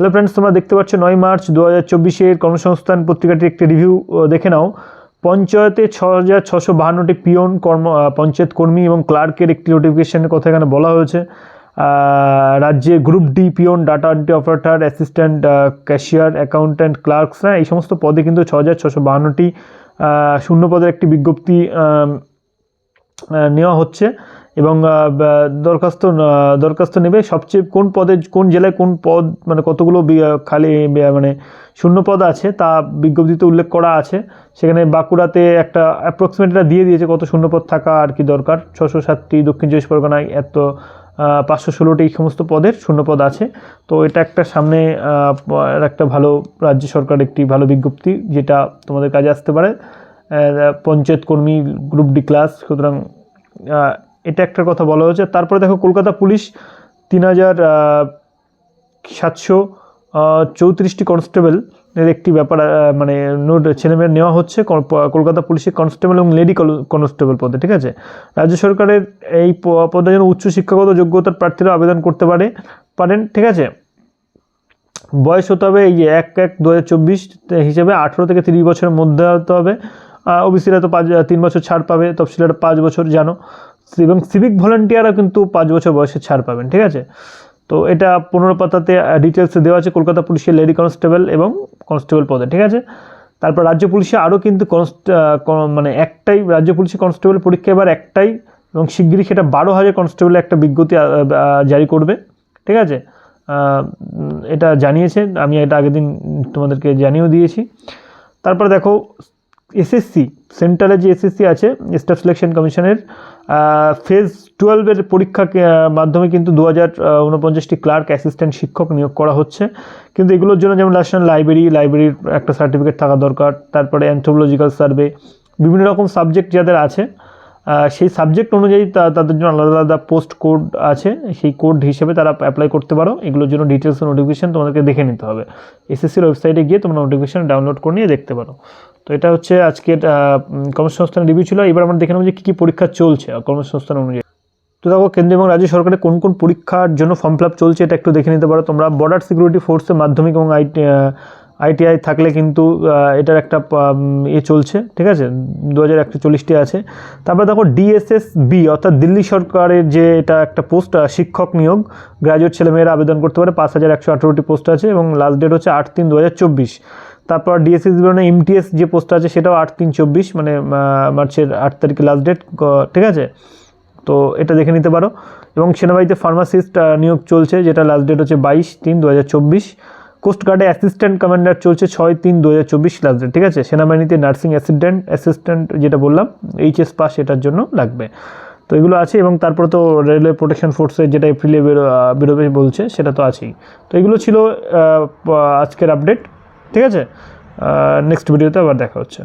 Hello friends, তোমরা দেখতে পাচ্ছ 9 মার্চ 2024 কর্মসংস্থান পত্রিকাটির একটি রিভিউ দেখে নাও। পঞ্চায়েতে 6652টি পিয়ন পঞ্চায়েত কর্মী এবং ক্লার্কের একটি নোটিফিকেশনের কথা এখানে বলা হয়েছে। রাজ্যে group D peon, data entry operator, assistant cashier, accountant, ক্লার্কসরা এই সমস্ত পদে কিন্তু 6652টি শূন্য পদের একটি বিজ্ঞপ্তি নেওয়া হচ্ছে এবং দরখাস্ত নেবে। সবচেয়ে কোন পদে, কোন জেলায় কোন পদ, মানে কতগুলো খালি মানে শূন্য পদ আছে তা বিজ্ঞপ্তিতে উল্লেখ করা আছে। সেখানে বাঁকুড়াতে একটা অ্যাপ্রক্সিমেটটা দিয়ে দিয়েছে কত শূন্য পদ থাকা আর কি দরকার। 607টি, দক্ষিণ চব্বিশ পরগনায় 516টি এই সমস্ত পদের শূন্য পদ আছে। তো এটা একটা সামনে একটা ভালো রাজ্য সরকার একটি ভালো বিজ্ঞপ্তি যেটা তোমাদের কাজে আসতে পারে। পঞ্চায়েত কর্মী গ্রুপ ডি ক্লাস, সুতরাং এটা একটা কথা বলা হয়েছে। তারপরে দেখো কলকাতা পুলিশ 3734টি কনস্টেবল এর একটি ব্যাপার মানে ছেলেমেয়ে নেওয়া হচ্ছে কলকাতা পুলিশের কনস্টেবল এবং লেডি কনস্টেবল পদে। ঠিক আছে, রাজ্য সরকারের এই পদের জন্য উচ্চ শিক্ষাগত যোগ্যতার প্রার্থীরা আবেদন করতে পারেন। ঠিক আছে, বয়স হতে হবে এই 1/1/2024 হিসেবে 18 থেকে 30 বছরের মধ্যে হতে হবে। ওবিসিরা তো 3 বছর ছাড় পাবে, তফসিলিরা 5 বছর জানো, এবং সিভিক ভলান্টিয়াররা কিন্তু 5 বছর বয়সে ছাড় পাবেন। ঠিক আছে, তো এটা 15 পাতাতে ডিটেলসে দেওয়া আছে কলকাতা পুলিশের লেডি কনস্টেবল এবং কনস্টেবল পদে। ঠিক আছে, তারপর রাজ্য পুলিশে আরও কিন্তু মানে একটাই রাজ্য পুলিশের কনস্টেবল পরীক্ষা এবার একটাই, এবং শিগগিরই সেটা 12,000 কনস্টেবলের একটা বিজ্ঞপ্তি জারি করবে। ঠিক আছে, এটা জানিয়েছে, আমি এটা আগের দিন তোমাদেরকে জানিয়েও দিয়েছি। তারপরে দেখো এসএসসি, সেন্ট্রালে যে এসএসসি আছে স্টাফ সিলেকশন কমিশনের ফেজ 12-এর পরীক্ষার মাধ্যমে কিন্তু 2049টি ক্লার্ক, অ্যাসিস্ট্যান্ট, শিক্ষক নিয়োগ করা হচ্ছে। কিন্তু এগুলোর জন্য যেমন ন্যাশনাল লাইব্রেরির একটা সার্টিফিকেট থাকা দরকার, তারপরে অ্যানথ্রোপোলজিক্যাল সার্ভে, বিভিন্ন রকম সাবজেক্ট যাদের আছে সেই সাবজেক্ট অনুযায়ী তাদের জন্য আলাদা আলাদা পোস্ট কোড আছে, সেই কোড হিসেবে তারা অ্যাপ্লাই করতে পারো। এগুলোর জন্য ডিটেলস নোটিফিকেশন তোমাদেরকে দেখে নিতে হবে। এসএসসির ওয়েবসাইটে গিয়ে তোমরা নোটিফিকেশন ডাউনলোড করে নিয়ে দেখতে পারো। তো এটা হচ্ছে আজকের কর্মসংস্থান রিভিউ ছিল। এবার আমরা দেখে নেব যে কী কী পরীক্ষা চলছে কর্মসংস্থান অনুযায়ী। তো দেখো কেন্দ্র এবং রাজ্য সরকারের কোন কোন পরীক্ষার জন্য ফর্ম ফিল আপ চলছে এটা একটু দেখে নিতে পারো তোমরা। বর্ডার সিকিউরিটি ফোর্সে মাধ্যমিক এবং আইটিআই থাকলে কিন্তু এটার একটা চলছে। ঠিক আছে, 2140টি আছে। তারপরে দেখো ডিএসএসবি অর্থাৎ দিল্লি সরকারের যে এটা একটা পোস্ট, শিক্ষক নিয়োগ, গ্র্যাজুয়েট ছেলেমেয়েরা আবেদন করতে পারে। 5118টি পোস্ট আছে এবং লাস্ট ডেট হচ্ছে 8/3/2024। তারপর ডিএসএসবি মানে এমটিএস যে পোস্ট আছে সেটাও 8/3/24, মানে মার্চের 8 তারিখে লাস্ট ডেট। ঠিক আছে, তো এটা দেখে নিতে পারো। এবং সেনাবাহিনীতে ফার্মাসিস্ট নিয়োগ চলছে, যেটা লাস্ট ডেট হচ্ছে 22/3/2024। কোস্টগার্ডে অ্যাসিস্ট্যান্ট কমান্ডার চলছে 6/3/2024 লাস্ট ডেট। ঠিক আছে, সেনাবাহিনীতে নার্সিং অ্যাসিস্ট্যান্ট যেটা বললাম এইচএস পাস এটার জন্য লাগবে। তো এগুলো আছে, এবং তারপর তো রেলওয়ে প্রোটেকশন ফোর্সের যেটা এপ্রিলে বেরোবে বলছে সেটা তো আছেই। তো এগুলো ছিল আজকের আপডেট। ঠিক আছে, নেক্সট ভিডিওতে আবার দেখা হচ্ছে।